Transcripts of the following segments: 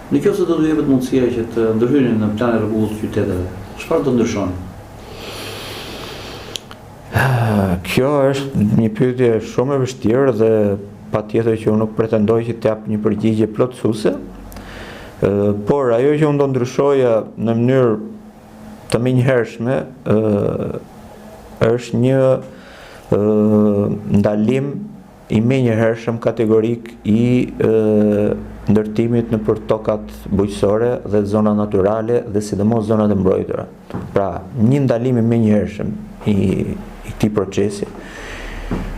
Në kjo se do të jepet mundësia që të ndërhyrin në planin e rregullt të qyteteve, çfarë do ndryshon? Kjo është një pyetje shumë e vështirë dhe patjetër që unë nuk pretendoj që të jap një përgjigje plotësuese, por ajo që unë do ndryshoja në mënyrë të menjëhershme është një ndalim i menjëhershëm kategorik i ndërtimit nëpër tokat bujqësore dhe zona naturale dhe sidomos zonat e mbrojtura. Pra, një ndalim i menjëhershëm i këtij procesi.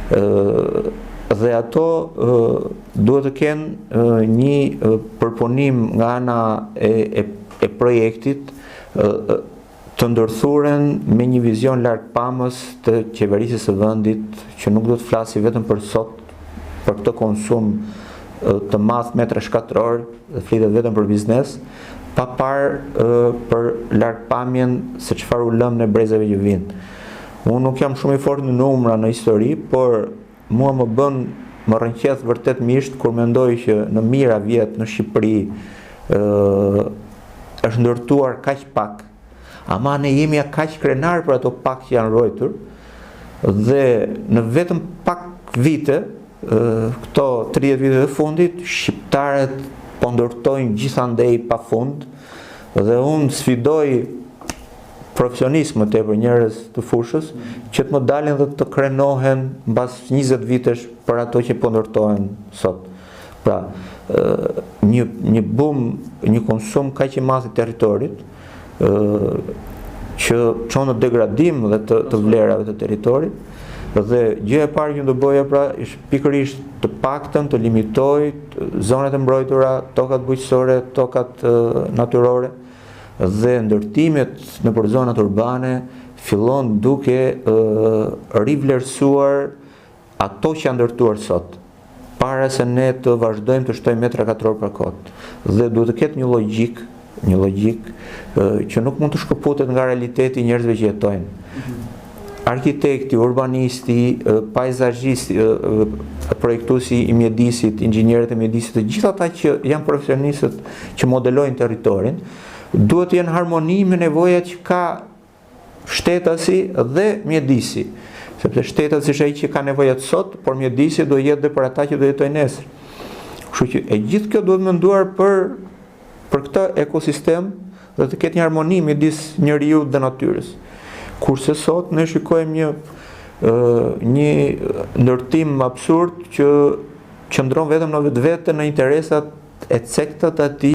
Dhe ato duhet të kenë një përpunim nga ana e projektit të ndërthuren me një vizion largpamës të qeverisë së vendit, që nuk do të flasi vetëm për sot, për këtë konsum të madh metra shkatror, dhe flitet vetëm për biznes, pa parë për largpamjen se çfarë u lëm në brezave që vinë. Unë nuk jam shumë i fortë në numra, në histori, por mua më rrënqeth vërtet misht kur mendoj që në mijëra vjet në Shqipëri është ndërtuar kaq pak, ama ne jemi kaq krenar për ato pak që janë ruajtur, dhe në vetëm pak vite, këto 30 vite të fundit, shqiptarët po ndërtojnë gjithandej pafund, dhe unë sfidoj profesionismë tepër njerëz të fushës që të më dalin dhe të krenohen mbas 20 vitesh për ato që po ndërtohen sot. Pra, një bum, një konsum kaq i madh i territorit që çon në degradim dhe të vlerave të territorit, dhe gjëja e parë që do bëja pra është pikërisht të paktën të limitoj zonat e mbrojtura, tokat bujqësore, tokat natyrore, dhe ndërtimet nëpër zonat urbane fillon duke rivlerësuar ato që janë ndërtuar sot, para se ne të vazhdojmë të shtojmë metra katror për kot. Dhe duhet të ketë një logjik që nuk mund të shkëputet nga realiteti i njerëzve që jetojnë. Arkitekti, urbanisti, paizazhisti, projektuesi i mjedisit, inxhinierët e mjedisit, të gjithë ata që janë profesionistët që modelojnë territorin, duhet të jenë harmoni me nevojat që ka shtetasi dhe mjedisi. Sepse shtetasi është ai që ka nevojat sot, por mjedisi do jetë dhe për ata që do jetojnë nesër. Kështu që e gjithë kjo duhet menduar për këtë ekosistem dhe të ketë një harmoni midis njeriu dhe natyrës. Kurse sot ne shikojmë një ndërtim absurd që qëndron vetëm në vetvete në interesat e cekta të atij